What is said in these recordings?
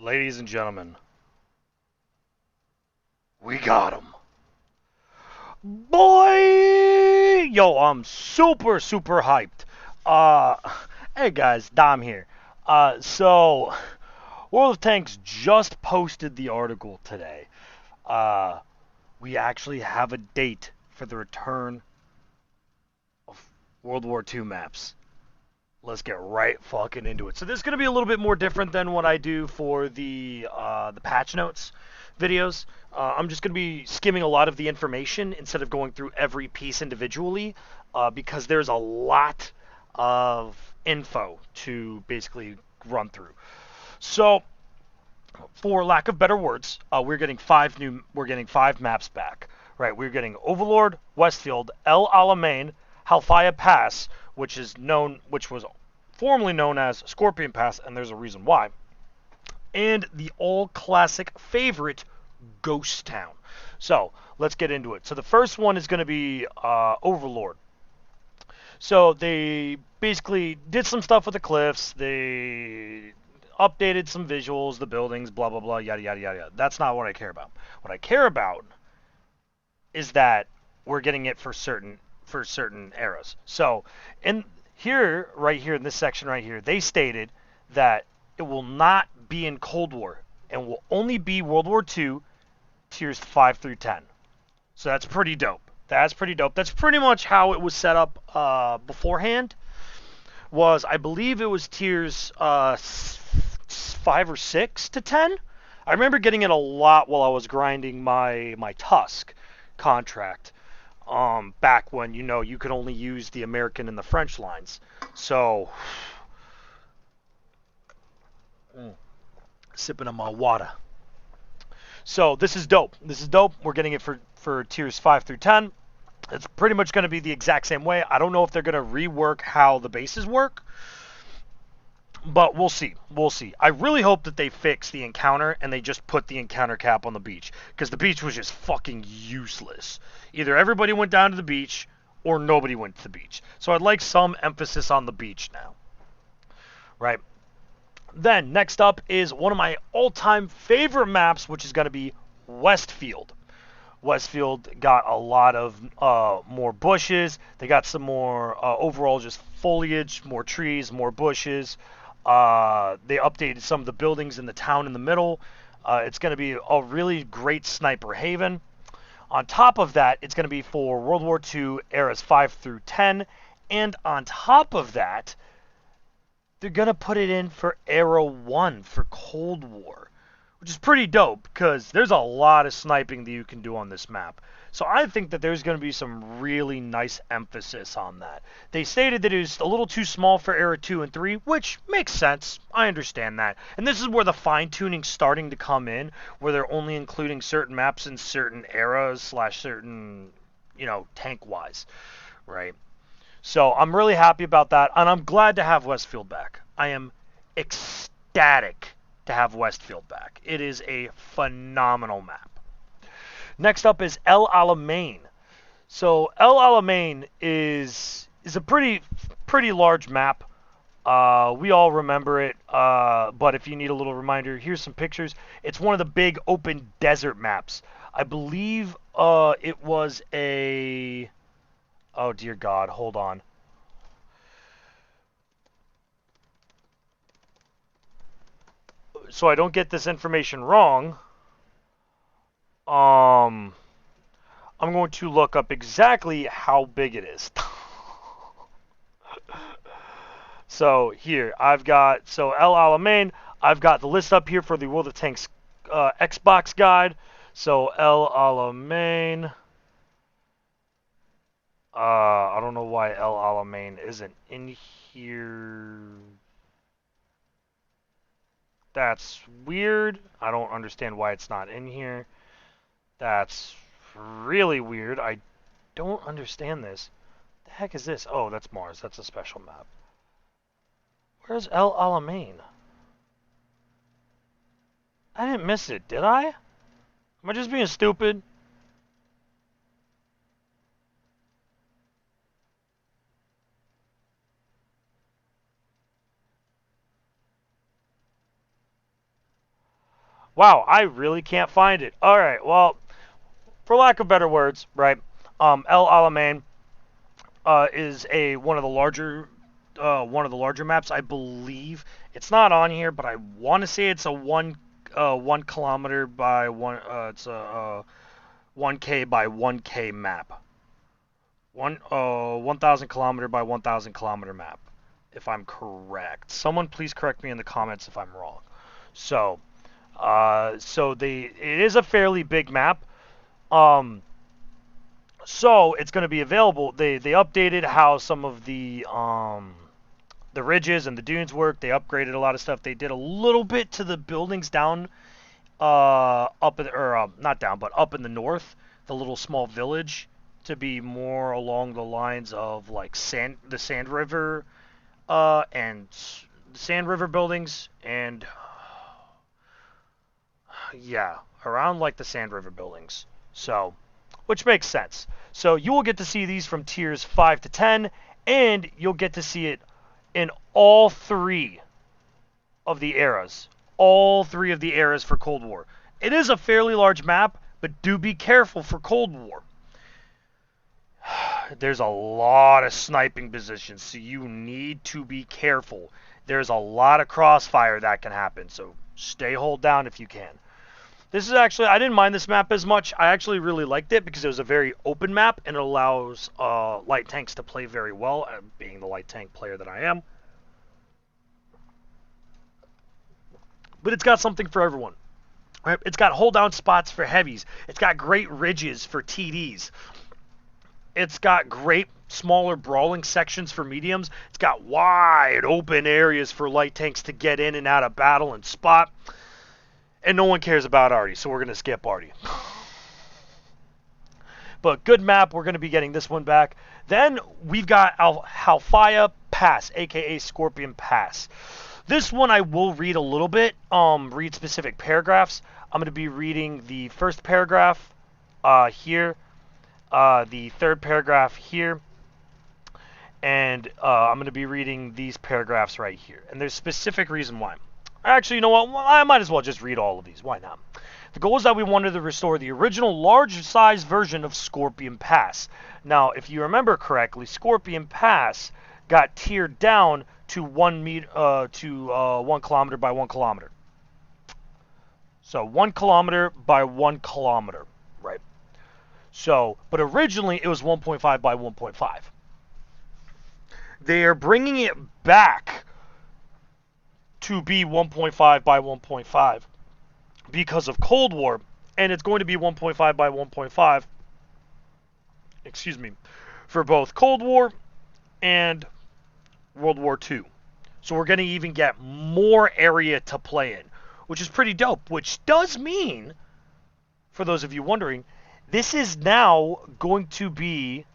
Ladies and gentlemen, we got him. Boy! Yo, I'm super hyped. Uh, hey guys, Dom here. So, World of Tanks just posted the article today. Uh, we actually have a date for the return of World War II maps. Let's get right fucking into it. So this is going to be a little bit more different than what I do for the patch notes videos. I'm just going to be skimming a lot of the information instead of going through every piece individually, because there's a lot of info to basically run through. So, for lack of better words, we're getting five maps back. Right, we're getting Overlord, Westfield, El Alamein, Halfaya Pass, which was formerly known as Scorpion Pass, and there's a reason why, and the all classic favorite, Ghost Town. So let's get into it. So the first one is going to be Overlord. So they basically did some stuff with the cliffs. They updated some visuals, the buildings, blah blah blah, yada yada yada yada. That's not what I care about. What I care about is that we're getting it for certain eras. So in here, right here in this section right here, they stated that it will not be in Cold War and will only be World War II tiers 5 through 10. So that's pretty dope. That's pretty dope. That's pretty much how it was set up beforehand. Was I believe it was tiers 5 or 6 to 10. I remember getting it a lot while I was grinding my Tusk contract. Back when you could only use the American and the French lines. So, sipping on my water. So this is dope. This is dope. We're getting it for tiers 5 through 10. It's pretty much going to be the exact same way. I don't know if they're going to rework how the bases work, but we'll see. We'll see. I really hope that they fix the encounter and they just put the encounter cap on the beach, because the beach was just fucking useless. Either everybody went down to the beach or nobody went to the beach. So I'd like some emphasis on the beach now. Right? Then, next up is one of my all-time favorite maps, which is going to be Westfield. Westfield got a lot of more bushes. They got some more overall just foliage, more trees, more bushes. They updated some of the buildings in the town in the middle. It's going to be a really great sniper haven. On top of that, it's going to be for World War II eras 5 through 10. And on top of that, they're going to put it in for Era 1 for Cold War, which is pretty dope because there's a lot of sniping that you can do on this map. So I think that there's going to be some really nice emphasis on that. They stated that it was a little too small for Era 2 and 3, which makes sense. I understand that. And this is where the fine-tuning's starting to come in, where they're only including certain maps in certain eras / certain, tank-wise, right? So I'm really happy about that, and I'm glad to have Westfield back. I am ecstatic to have Westfield back. It is a phenomenal map. Next up is El Alamein. So El Alamein is a pretty large map. We all remember it, but if you need a little reminder, here's some pictures. It's one of the big open desert maps. I believe it was a... Oh, dear God, hold on. So I don't get this information wrong, I'm going to look up exactly how big it is. So here, El Alamein, I've got the list up here for the World of Tanks Xbox guide. So El Alamein, I don't know why El Alamein isn't in here. That's weird. I don't understand why it's not in here. That's really weird. I don't understand this. The heck is this? Oh, that's Mars. That's a special map. Where's El Alamein? I didn't miss it, did I? Am I just being stupid? Wow, I really can't find it. All right, well, for lack of better words, right? El Alamein is a one of the larger maps. I believe it's not on here, but I want to say it's a 1 kilometer by one. It's a 1K by 1K map. 1,000 kilometer by 1,000 kilometer map, if I'm correct. Someone please correct me in the comments if I'm wrong. So, it is a fairly big map. Um, so it's going to be available. They updated how some of the ridges and the dunes work. They upgraded a lot of stuff. They did a little bit to the buildings down up in or not down, but up in the north, the little small village to be more along the lines of like the Sand River and Sand River buildings and yeah, around like the Sand River buildings. So, which makes sense. So you will get to see these from tiers 5 to 10, and you'll get to see it in all three of the eras. All three of the eras for Cold War. It is a fairly large map, but do be careful for Cold War. There's a lot of sniping positions, so you need to be careful. There's a lot of crossfire that can happen, so stay hold down if you can. This is actually, I didn't mind this map as much. I actually really liked it because it was a very open map and it allows light tanks to play very well, being the light tank player that I am. But it's got something for everyone. Right? It's got hold down spots for heavies. It's got great ridges for TDs. It's got great smaller brawling sections for mediums. It's got wide open areas for light tanks to get in and out of battle and spot. And no one cares about Artie, so we're going to skip Artie. But good map, we're going to be getting this one back. Then we've got Halfaya Pass, aka Scorpion Pass. This one I will read a little bit, read specific paragraphs. I'm going to be reading the first paragraph here, the third paragraph here, and I'm going to be reading these paragraphs right here. And there's a specific reason why. Actually, you know what? I might as well just read all of these. Why not? The goal is that we wanted to restore the original large-size version of Scorpion Pass. Now, if you remember correctly, Scorpion Pass got tiered down to 1 kilometer by 1 kilometer. So 1 kilometer by 1 kilometer, right? So, but originally it was 1.5 by 1.5. They are bringing it back to be 1.5 by 1.5 because of Cold War, and it's going to be 1.5 by 1.5, excuse me, for both Cold War and World War II. So we're going to even get more area to play in, which is pretty dope, which does mean, for those of you wondering, this is now going to be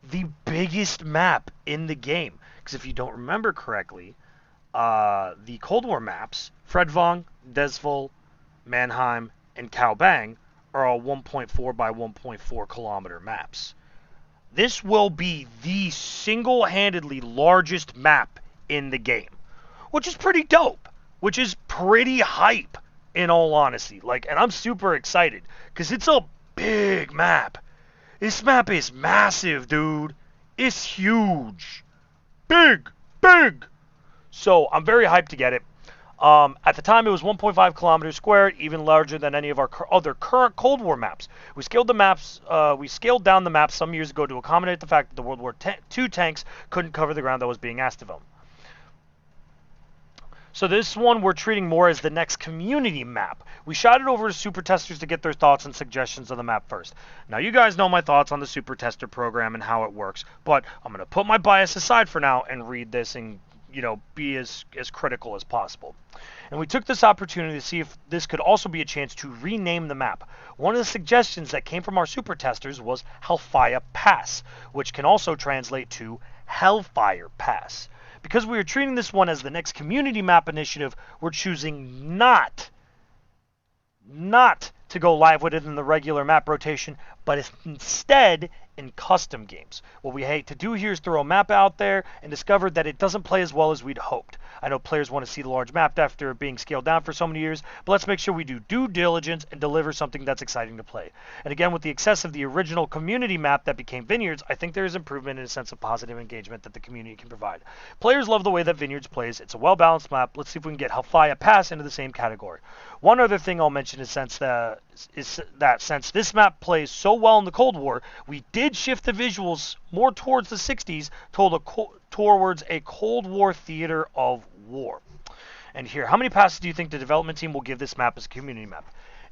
the biggest map in the game. Because if you don't remember correctly, the Cold War maps, Fredvang, Desval, Mannheim, and Kaobang, are all 1.4 by 1.4 kilometer maps. This will be the single-handedly largest map in the game, which is pretty dope, which is pretty hype, in all honesty. And I'm super excited, because it's a big map. This map is massive, dude. It's huge. Big. So I'm very hyped to get it. At the time, it was 1.5 kilometers squared, even larger than any of our other current Cold War maps. We scaled down the maps some years ago to accommodate the fact that the World War II tanks couldn't cover the ground that was being asked of them. So this one we're treating more as the next community map. We shot it over to super testers to get their thoughts and suggestions of the map first. Now you guys know my thoughts on the super tester program and how it works, but I'm going to put my bias aside for now and read this and be as critical as possible. And we took this opportunity to see if this could also be a chance to rename the map. One of the suggestions that came from our super testers was Halfaya Pass, which can also translate to Hellfire Pass. Because we are treating this one as the next community map initiative, we're choosing not to go live with it in the regular map rotation, but instead in custom games. What we hate to do here is throw a map out there and discover that it doesn't play as well as we'd hoped. I know players want to see the large map after being scaled down for so many years, but let's make sure we do due diligence and deliver something that's exciting to play. And again, with the excess of the original community map that became Vineyards, I think there is improvement in a sense of positive engagement that the community can provide. Players love the way that Vineyards plays. It's a well-balanced map. Let's see if we can get Hellfire Pass into the same category. One other thing I'll mention is that since this map plays so well in the Cold War, we did shift the visuals more towards the 60s towards a Cold War theater of war. And here, how many passes do you think the development team will give this map as a community map?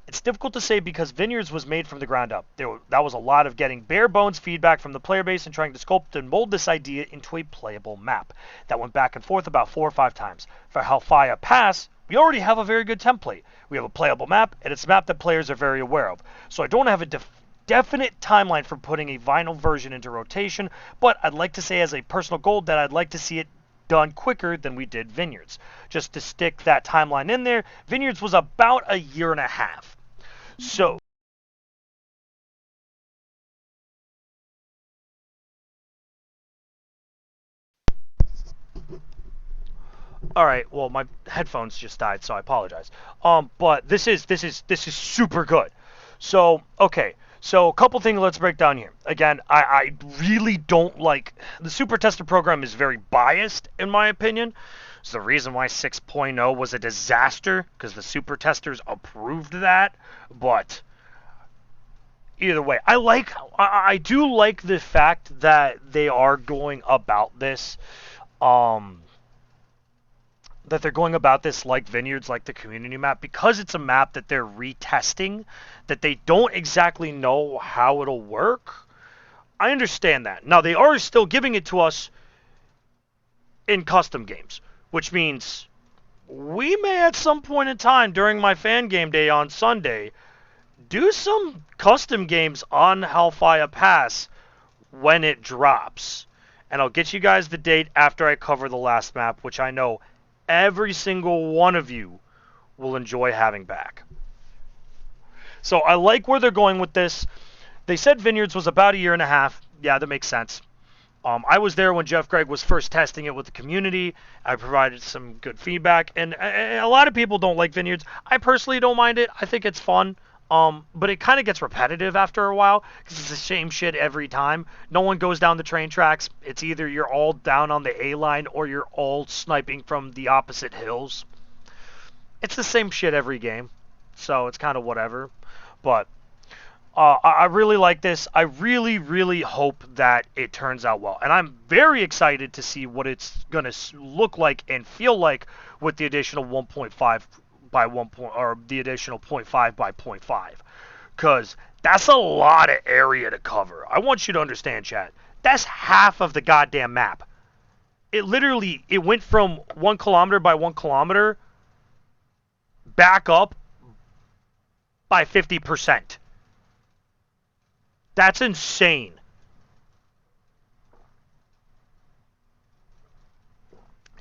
It's difficult to say because Vineyards was made from the ground up. That was a lot of getting bare bones feedback from the player base and trying to sculpt and mold this idea into a playable map. That went back and forth about 4 or 5 times. For Hellfire Pass, we already have a very good template. We have a playable map, and it's a map that players are very aware of. So I don't have a definite timeline for putting a vinyl version into rotation, but I'd like to say as a personal goal that I'd like to see it done quicker than we did Vineyards. Just to stick that timeline in there, Vineyards was about a year and a half. So all right, well my headphones just died, so I apologize. But this is super good. So, okay. So a couple things let's break down here. Again, I really don't like the Super Tester program is very biased in my opinion. It's the reason why 6.0 was a disaster because the Super Testers approved that. But either way, I do like the fact that they are going about this that they're going about this like Vineyards, like the community map, because it's a map that they're retesting, that they don't exactly know how it'll work. I understand that. Now, they are still giving it to us in custom games, which means we may at some point in time during my fan game day on Sunday do some custom games on Hellfire Pass when it drops. And I'll get you guys the date after I cover the last map, which I know every single one of you will enjoy having back. So I like where they're going with this. They said Vineyards was about a year and a half. Yeah, that makes sense. I was there when Jeff Gregg was first testing it with the community. I provided some good feedback. And a lot of people don't like Vineyards. I personally don't mind it. I think it's fun. But it kind of gets repetitive after a while because it's the same shit every time. No one goes down the train tracks. It's either you're all down on the A line or you're all sniping from the opposite hills. It's the same shit every game, so it's kind of whatever. But I really like this. I really, really hope that it turns out well. And I'm very excited to see what it's going to look like and feel like with the additional 1.5 by 1 point, or the additional 0.5 by 0.5, because that's a lot of area to cover. I want you to understand, chat. That's half of the goddamn map. It went from 1 kilometer by 1 kilometer back up by 50%. That's insane.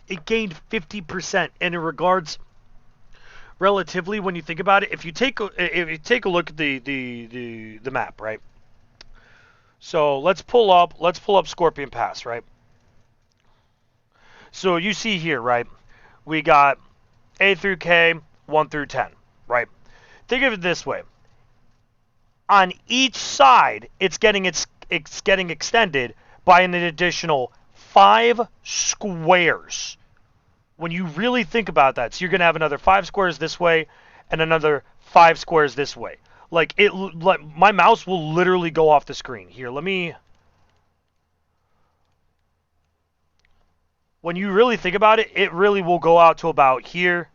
It gained 50%, and in regards relatively, when you think about it, if you take a look at the map, right? So let's pull up Scorpion Pass, right? So you see here, right? We got A through K, 1 through 10, right? Think of it this way. On each side, it's getting extended by an additional 5 squares. When you really think about that, so you're going to have another 5 squares this way and another 5 squares this way. Like my mouse will literally go off the screen. Here, when you really think about it, it really will go out to about here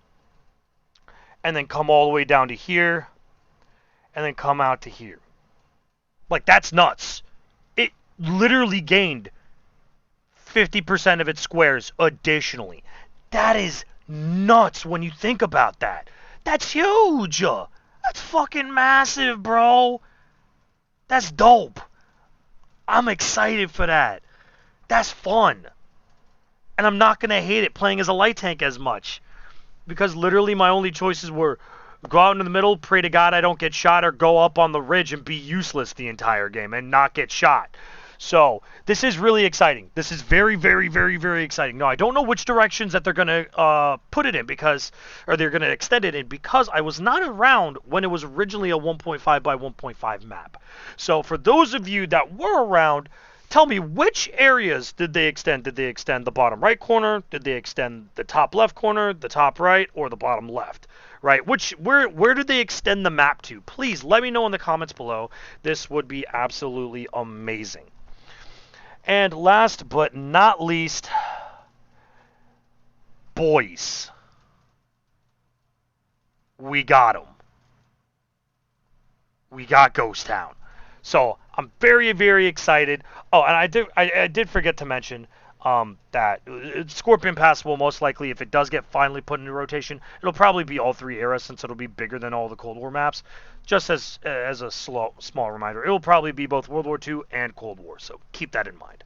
and then come all the way down to here and then come out to here. Like, that's nuts. It literally gained 50% of its squares additionally. That is nuts when you think about that. That's huge. That's fucking massive, bro. That's dope. I'm excited for that. That's fun. And I'm not going to hate it playing as a light tank as much. Because literally my only choices were go out into the middle, pray to God I don't get shot, or go up on the ridge and be useless the entire game and not get shot. So this is really exciting. This is very, very, very, very exciting. Now I don't know which directions that they're gonna put it in because, or they're gonna extend it in because I was not around when it was originally a 1.5 by 1.5 map. So for those of you that were around, tell me which areas did they extend? Did they extend the bottom right corner? Did they extend the top left corner, the top right, or the bottom left? Right? Where did they extend the map to? Please let me know in the comments below. This would be absolutely amazing. And last but not least, boys, we got them. We got Ghost Town. So I'm very, very excited. Oh, and I did forget to mention that Scorpion Pass will most likely, if it does get finally put into rotation, it'll probably be all three eras since it'll be bigger than all the Cold War maps. Just as a small reminder, it will probably be both World War II and Cold War. So keep that in mind.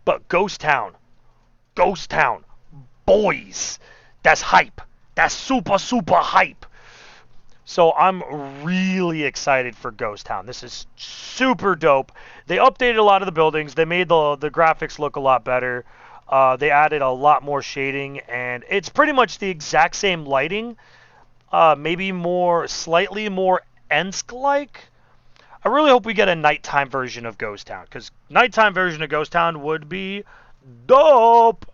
But Ghost Town, boys, that's hype. That's super, super hype. So I'm really excited for Ghost Town. This is super dope. They updated a lot of the buildings. They made the graphics look a lot better. They added a lot more shading, and it's pretty much the exact same lighting. Maybe slightly more Ensk-like. I really hope we get a nighttime version of Ghost Town, because nighttime version of Ghost Town would be dope.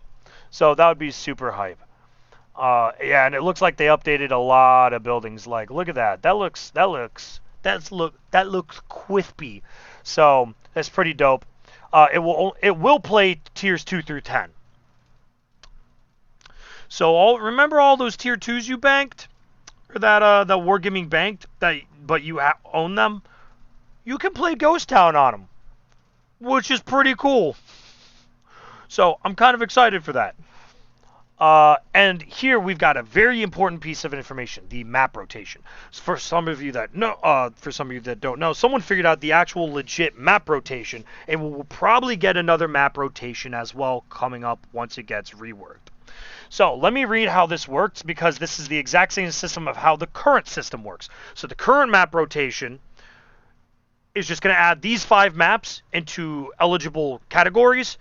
So that would be super hype. Yeah, and it looks like they updated a lot of buildings. Like, look at that. That looks quispy. So that's pretty dope. It will play tiers 2 through 10. So remember all those tier 2s you banked, or that Wargaming banked, but you own them. You can play Ghost Town on them, which is pretty cool. So I'm kind of excited for that. And here we've got a very important piece of information: the map rotation. For some of you that know, for some of you that don't know, someone figured out the actual legit map rotation, and we'll probably get another map rotation as well coming up once it gets reworked. So let me read how this works, because this is the exact same system of how the current system works. So the current map rotation is just going to add these 5 maps into eligible categories,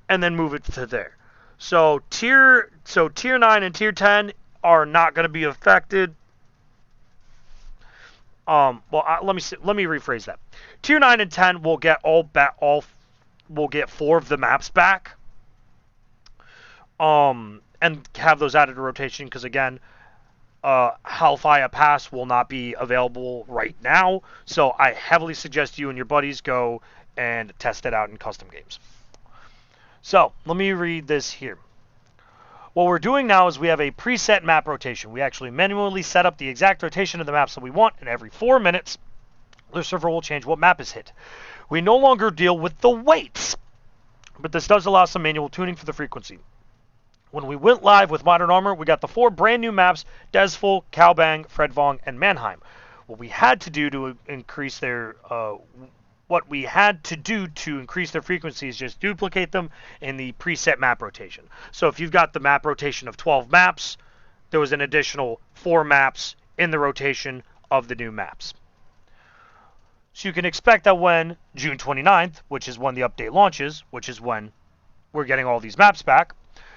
and then move it to there. So tier 9 and tier 10 are not going to be affected. Let me rephrase that. Tier 9 and 10 will get will get 4 of the maps back. And have those added to rotation, because again, Hellfire Pass will not be available right now. So I heavily suggest you and your buddies go and test it out in custom games. So let me read this here. What we're doing now is we have a preset map rotation. We actually manually set up the exact rotation of the maps that we want, and every 4 minutes, the server will change what map is hit. We no longer deal with the weights, but this does allow some manual tuning for the frequency. When we went live with Modern Armor, we got the 4 brand new maps: Desful, Kalbang, Fredvong, and Mannheim. What we had to do to increase their frequency is just duplicate them in the preset map rotation. So if you've got the map rotation of 12 maps, there was an additional 4 maps in the rotation of the new maps. So you can expect that when June 29th, which is when the update launches, which is when we're getting all these maps back,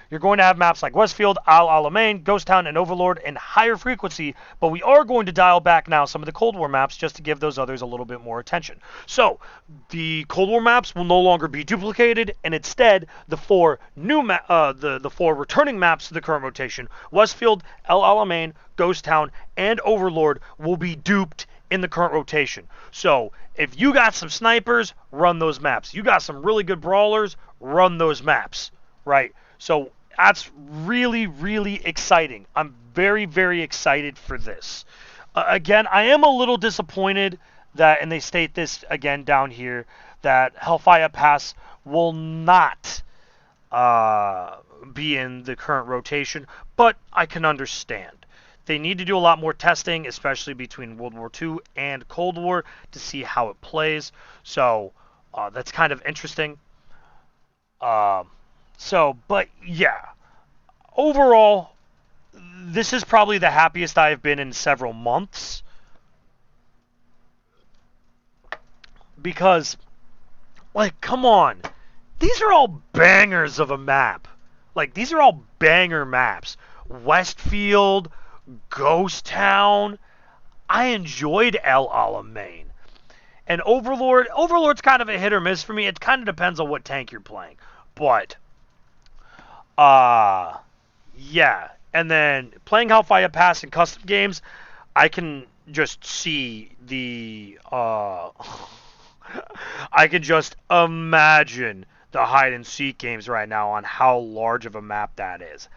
you're going to have maps like Westfield, Al Alamein, Ghost Town, and Overlord in higher frequency, but we are going to dial back now some of the Cold War maps just to give those others a little bit more attention. So the Cold War maps will no longer be duplicated, and instead the 4 returning maps to the current rotation: Westfield, Al Alamein, Ghost Town, and Overlord will be duped in the current rotation. So if you got some snipers, run those maps. You got some really good brawlers, run those maps, right? So that's really, really exciting. I'm very, very excited for this. Again, I am a little disappointed that, and they state this again down here, that Hellfire Pass will not be in the current rotation, but I can understand. They need to do a lot more testing, especially between World War II and Cold War, to see how it plays. So that's kind of interesting. But yeah, overall, this is probably the happiest I have been in several months, because Like, come on. These are all bangers of a map. Like, these are all banger maps. Westfield, Ghost Town. I enjoyed El Alamein. And Overlord's kind of a hit or miss for me. It kind of depends on what tank you're playing. But, uh, yeah. And then playing Hellfire Pass in custom games, I can just see I can just imagine the hide and seek games right now on how large of a map that is.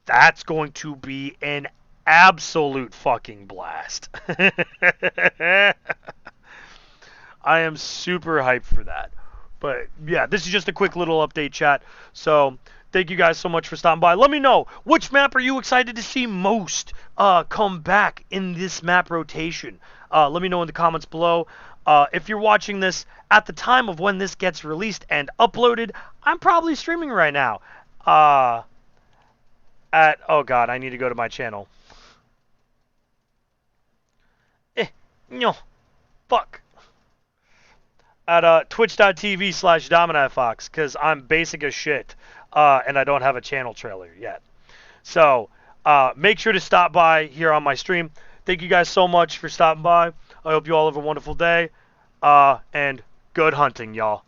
That's going to be an absolute fucking blast. I am super hyped for that. But yeah, this is just a quick little update, chat. So thank you guys so much for stopping by. Let me know, which map are you excited to see most come back in this map rotation? Let me know in the comments below. If you're watching this at the time of when this gets released and uploaded, I'm probably streaming right now. Oh god, I need to go to my channel. No, fuck. At twitch.tv/DominantFox, because I'm basic as shit, and I don't have a channel trailer yet. So, make sure to stop by here on my stream. Thank you guys so much for stopping by. I hope you all have a wonderful day, and good hunting, y'all.